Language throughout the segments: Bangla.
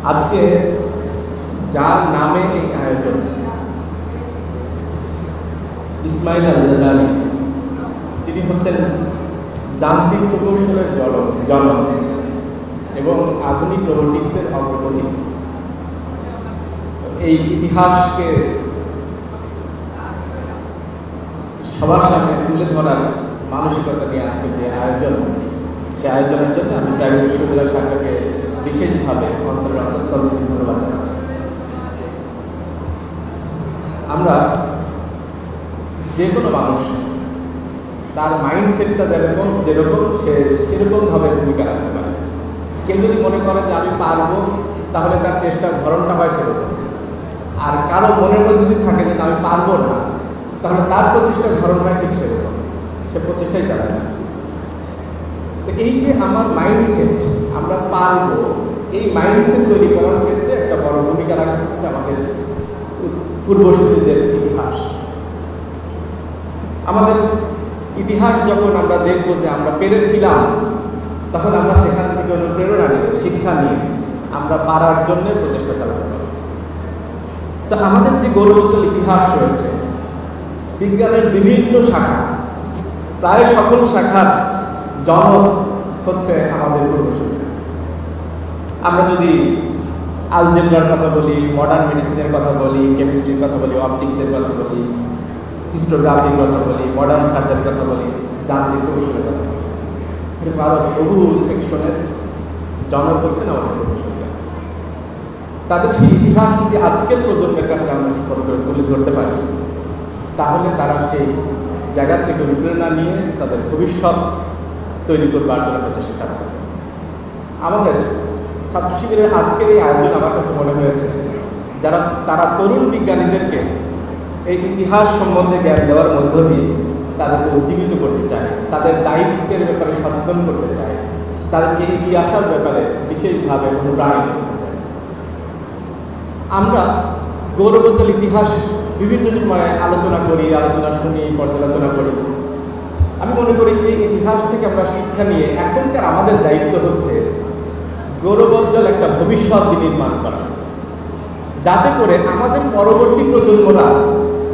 আজকে যার নামে এই আয়োজন, ইসমাইল আল জাজালি, তিনি হচ্ছেন যান্ত্রিক প্রকৌশলের জনক এবং আধুনিক রোবোটিক্সের অগ্রগতি। এই ইতিহাসকে সবার সামনে তুলে ধরার মানসিকতা নিয়ে আজকে যে আয়োজন, সে আয়োজনের জন্য আমি প্রাইভেট বিশ্ববিদ্যালয় শাখাকে বিশেষভাবে অন্তঃস্থল থেকে ধন্যবাদ জানাচ্ছি। আমরা যে কোনো মানুষ তার মাইন্ডসেটটা যেরকম সে সেরকমভাবে ভূমিকা রাখতে পারে। কেউ যদি মনে করে যে আমি পারবো, তাহলে তার চেষ্টার ধরনটা হয় সেরকম। আর কারো মনের মধ্যে যদি থাকে যে আমি পারবো না, তাহলে তার প্রচেষ্টার ধরন হয় ঠিক সেরকম, সে প্রচেষ্টাই চালায় না। তো এই যে আমার মাইন্ডসেট, আমরা পারবো, এই মাইন্ডসেট তৈরি করার ক্ষেত্রে একটা বড় ভূমিকা রাখা হচ্ছে আমাদের পূর্বসূরীদের ইতিহাস। আমাদের ইতিহাস যখন আমরা দেখবো যে আমরা পেরেছিলাম, তখন আমরা সেখান থেকে অনুপ্রেরণা নিয়ে, শিক্ষা নিয়ে আমরা পারার জন্য প্রচেষ্টা চালাতে পারি। তো আমাদের যে গৌরবোজ্জ্বল ইতিহাস রয়েছে, বিজ্ঞানের বিভিন্ন শাখা, প্রায় সকল শাখার জনক হচ্ছে আমাদের পূর্বসূরি। আমরা যদি আলজেব্রার কথা বলি, মডার্ন মেডিসিনের কথা বলি, কেমিস্ট্রির কথা বলি, অপটিক্সের কথা বলি, হিস্টোগ্রাফির কথা বলি, মডার্ন সার্জারির কথা বলি, যান্ত্রিক প্রকৌশলের কথা বলি, এরকম আরো বহু সেকশনের জনক হচ্ছেন আমাদের পূর্বসূরিরা। তাদের সেই ইতিহাস যদি আজকের প্রজন্মের কাছে আমরা ঠিক করে তুলে ধরতে পারি, তাহলে তারা সেই জায়গা থেকে অনুপ্রেরণা নিয়ে তাদের ভবিষ্যৎ তৈরি করবার জন্য প্রচেষ্টা চালাবে। আমাদের ছাত্র শিবিরের আজকের এই আয়োজন আমার কাছে মনে হয়েছে তারা তরুণ বিজ্ঞানীদেরকে এই ইতিহাস সম্বন্ধে জ্ঞান দেওয়ার মধ্য দিয়ে তাদেরকে উজ্জীবিত করতে চায়, তাদের দায়িত্বের ব্যাপারে সচেতন করতে চায়, তাদেরকে এগিয়ে আসার ব্যাপারে বিশেষভাবে অনুপ্রাণিত করতে চায়। আমরা গৌরবোজ্জ্বল ইতিহাস বিভিন্ন সময়ে আলোচনা করি, আলোচনা শুনি, পর্যালোচনা করি। আমি মনে করি সেই ইতিহাস থেকে আমরা শিক্ষা নিয়ে এখনকার আমাদের দায়িত্ব হচ্ছে গৌরবোজ্জ্বল একটা ভবিষ্যৎ নির্মাণ করা, যাতে করে আমাদের পরবর্তী প্রজন্মরা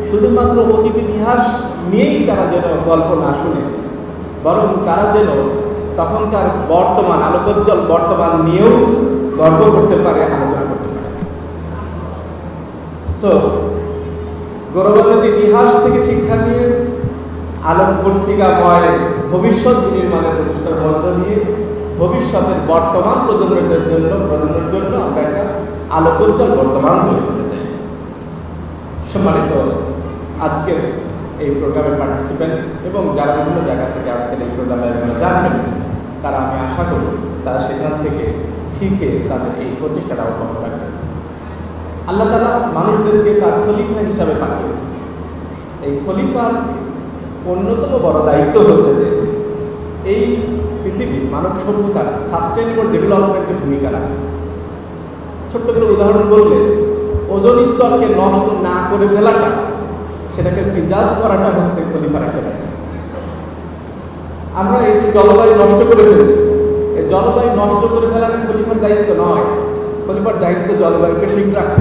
শুধুমাত্র অতীত ইতিহাস নিয়েই তারা যেন গল্প না শুনে, বরং তারা যেন তখনকার বর্তমান, আলোকোজ্জ্বল বর্তমান নিয়েও গর্ব করতে পারে, আলোচনা করতে পারে। সো গৌরবোজ্জ্বল ইতিহাস থেকে শিক্ষা নিয়ে আলোকবর্তিকাময় ভবিষ্যৎ নির্মাণের প্রচেষ্টার মধ্য দিয়ে ভবিষ্যতের বর্তমান প্রজন্মের জন্য আমরা একটা আলোকোজ্জ্বল বর্তমান তৈরি করতে চাই। সম্মানিত আজকের এই প্রোগ্রামের পার্টিসিপেন্ট এবং যারা বিভিন্ন জায়গা থেকে আজকের এই প্রোগ্রামে জানবেন, তারা, আমি আশা করি তারা সেখান থেকে শিখে তাদের এই প্রচেষ্টাটা অব্যাহত রাখবেন। আল্লাহ তাআলা মানুষদেরকে তার খলিফা হিসাবে পাঠিয়েছে। এই খলিফার অন্যতম বড় দায়িত্ব হচ্ছে যে এই পৃথিবীর মানব সভ্যতার সাস্টেনেবল ডেভেলপমেন্টে ভূমিকা রাখা। ছোট্ট করে উদাহরণ বললে, ওজোন স্তরকে নষ্ট না করে ফেলাটা, সেটাকে প্রিজার্ভ করাটা হচ্ছে খলিফার একটা দায়িত্ব। আমরা এই যে জলবায়ু নষ্ট করে ফেলছি, এই জলবায়ু নষ্ট করে ফেলাটা খলিফার দায়িত্ব নয়, খলিফার দায়িত্ব জলবায়ুকে ঠিক রাখা।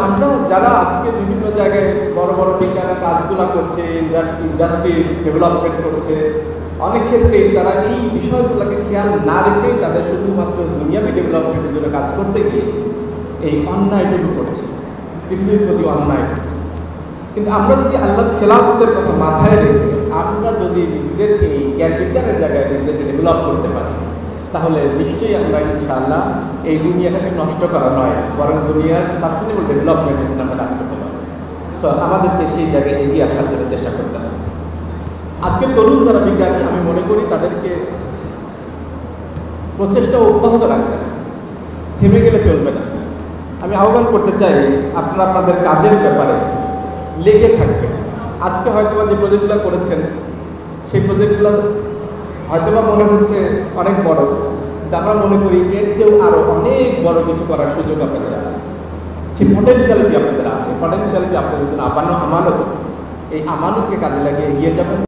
আমরা যারা আজকে বিভিন্ন জায়গায় বড় বড় বিজ্ঞানের কাজগুলো করছে, ইন্ডাস্ট্রি ডেভেলপমেন্ট করছে, অনেক ক্ষেত্রেই তারা এই বিষয়গুলোকে খেয়াল না রেখে তাদের শুধুমাত্র দুনিয়াবি ডেভেলপমেন্টের জন্য কাজ করতে গিয়ে এই অন্যায়টুকু করছে, পৃথিবীর প্রতি অন্যায় করছে। কিন্তু আমরা যদি আল্লাহর খেলাফতের কথা মাথায় রেখে আমরা যদি নিজেদের এই জ্ঞান বিজ্ঞানের জায়গায় নিজেদেরকে ডেভেলপ করতে পারি, তাহলে নিশ্চয়ই আমরা ইনশাআল্লাহ এই দুনিয়াটাকে নষ্ট করা নয়, বরং দুনিয়ার সাস্টেনেবল ডেভেলপমেন্টের জন্য আমরা কাজ করতে পারি। সো আমাদেরকে সেই জায়গায় এগিয়ে আসার জন্য চেষ্টা করতে হবে। আজকের তরুণ যারা বিজ্ঞানী, আমি মনে করি তাদেরকে প্রচেষ্টা অব্যাহত রাখতে হবে, থেমে গেলে চলবে না। আমি আহ্বান করতে চাই আপনারা আপনাদের কাজের ব্যাপারে লেগে থাকবেন। আজকে হয়তোবা যে প্রজেক্টগুলো করেছেন, সেই প্রজেক্টগুলো হয়তোবা মনে হচ্ছে অনেক বড়, কিন্তু আমরা মনে করি এর চেয়েও আরও অনেক বড় কিছু করার সুযোগ আপনাদের আছে। সেই পটেনশিয়ালিটি আপনাদের আছে, পটেনশিয়ালিটি আপনাদের জন্য আমানত। এই আমানতকে কাজে লাগিয়ে এগিয়ে যাবেন।